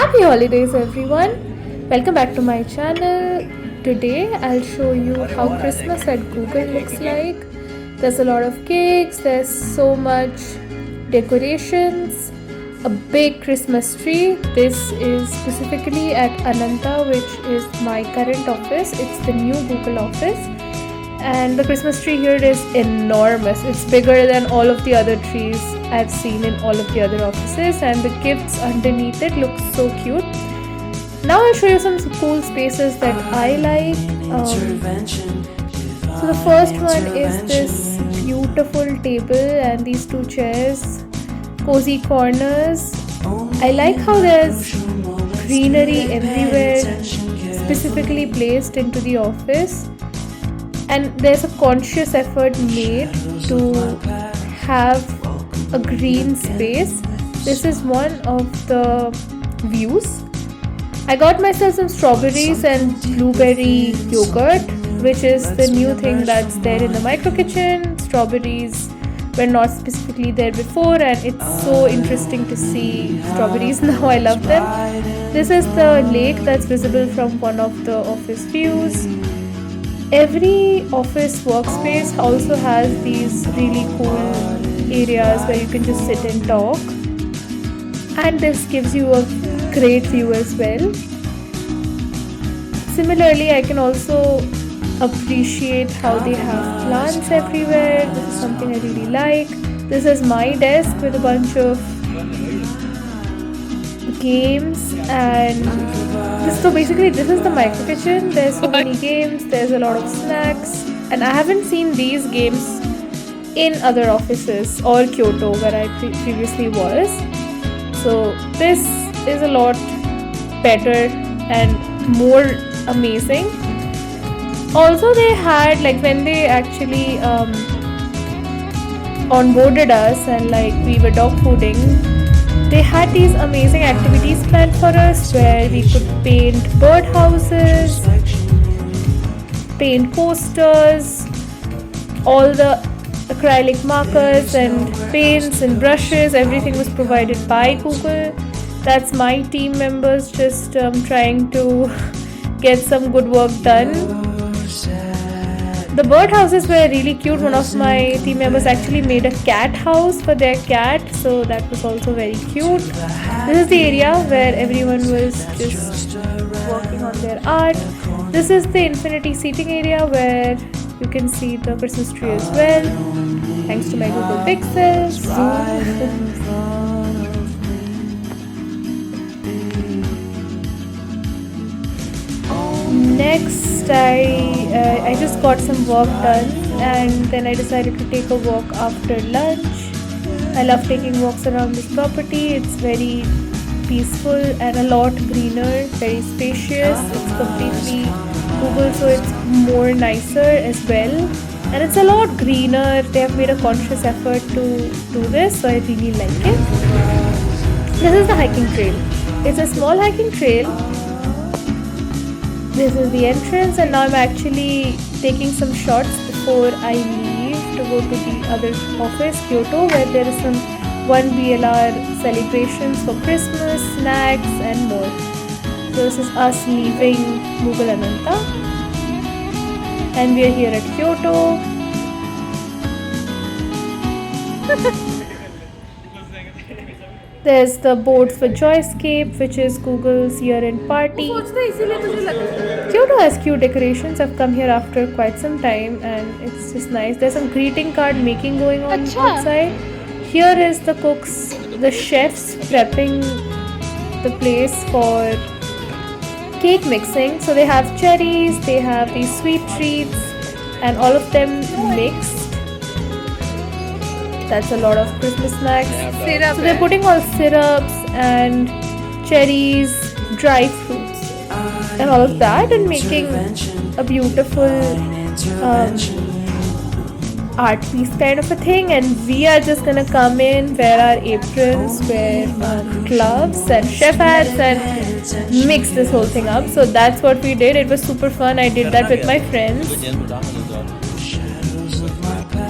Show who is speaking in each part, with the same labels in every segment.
Speaker 1: Happy holidays, everyone! Welcome back to my channel. Today, I'll show you how Christmas at Google looks like. There's a lot of cakes, there's so much decorations, a big Christmas tree. This is specifically at Ananta, which is my current office. It's the new Google office. And the Christmas tree here is enormous. It's bigger than all of the other trees I've seen in all of the other offices, and the gifts underneath it look so cute. Now I'll show you some cool spaces that I like. So the first one is this beautiful table and these two chairs, cozy corners. I like how there's greenery everywhere, specifically placed into the office. And there's a conscious effort made to have a green space. This is one of the views. I got myself some strawberries and blueberry yogurt, which is the new thing that's there in the micro kitchen. Strawberries were not specifically there before, and it's so interesting to see strawberries now. I love them. This is the lake that's visible from one of the office views. Every office workspace also has these really cool areas where you can just sit and talk, and this gives you a great view as well. Similarly, I can also appreciate how they have plants everywhere. This is something I really like. This is my desk with a bunch of games, and this is the micro kitchen. There's so many games, there's a lot of snacks, and I haven't seen these games in other offices or Kyoto where I previously was. So this is a lot better and more amazing. Also, they had, like, when they actually onboarded us and like we were dog fooding, they had these amazing activities planned for us where we could paint birdhouses, paint posters, all the acrylic markers and paints and brushes. Everything was provided by Google. That's my team members just trying to get some good work done. The birdhouses were really cute. One of my team members actually made a cat house for their cat, so that was also very cute. This is the area where everyone was just working on their art. This is the infinity seating area where you can see the Christmas tree as well, thanks to my Google Pixel. Next, I just got some work done, and then I decided to take a walk after lunch. I love taking walks around this property. It's very peaceful and a lot greener, very spacious. It's completely Google, so it's more nicer as well, and it's a lot greener. They have made a conscious effort to do this, so I really like it. This is the hiking trail. It's a small hiking trail. This is the entrance, and now I'm actually taking some shots before I leave to go to the other office, Kyoto, where there is some 1 BLR celebrations for Christmas, snacks and more. So this is us leaving Google Ananta, and we are here at Kyoto. There's the boards for Joyscape, which is Google's year-end party. Kyoto has cute decorations. I've come here after quite some time, and it's just nice. There's some greeting card making going on outside. Here is the chefs prepping the place for cake mixing. So they have cherries, they have these sweet treats, and all of them mixed. That's a lot of Christmas snacks. So they're putting all syrups and cherries, dry fruits, and all of that, and making a beautiful art piece kind of a thing. And we are just gonna come in, wear our aprons, wear gloves and chef hats, and mix this whole thing up. So that's what we did. It was super fun. I did that with my friends.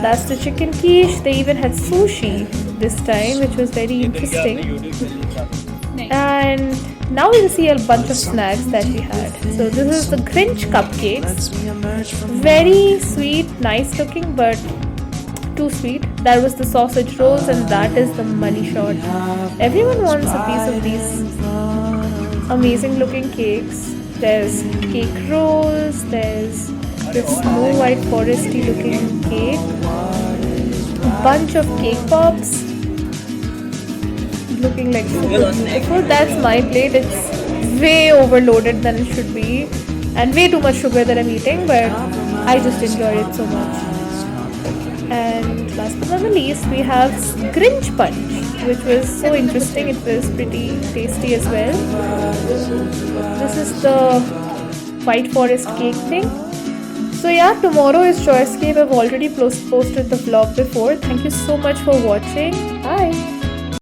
Speaker 1: That's the chicken quiche. They even had sushi this time, which was very interesting. And now we'll see a bunch of snacks that we had. So this is the Grinch cupcakes. Very sweet, nice looking, but too sweet. That was the sausage rolls, and that is the money shot. Everyone wants a piece of these amazing looking cakes. There's cake rolls, there's this Snow White foresty looking cake, a bunch of cake pops looking like super beautiful. That's my plate. It's way overloaded than it should be, and way too much sugar that I'm eating, but I just enjoy it so much. And last but not the least, we have Grinch Punch, which was so interesting. It was pretty tasty as well. This is the White Forest cake thing. So yeah, tomorrow is Choicescape. I've already posted the vlog before. Thank you so much for watching. Bye.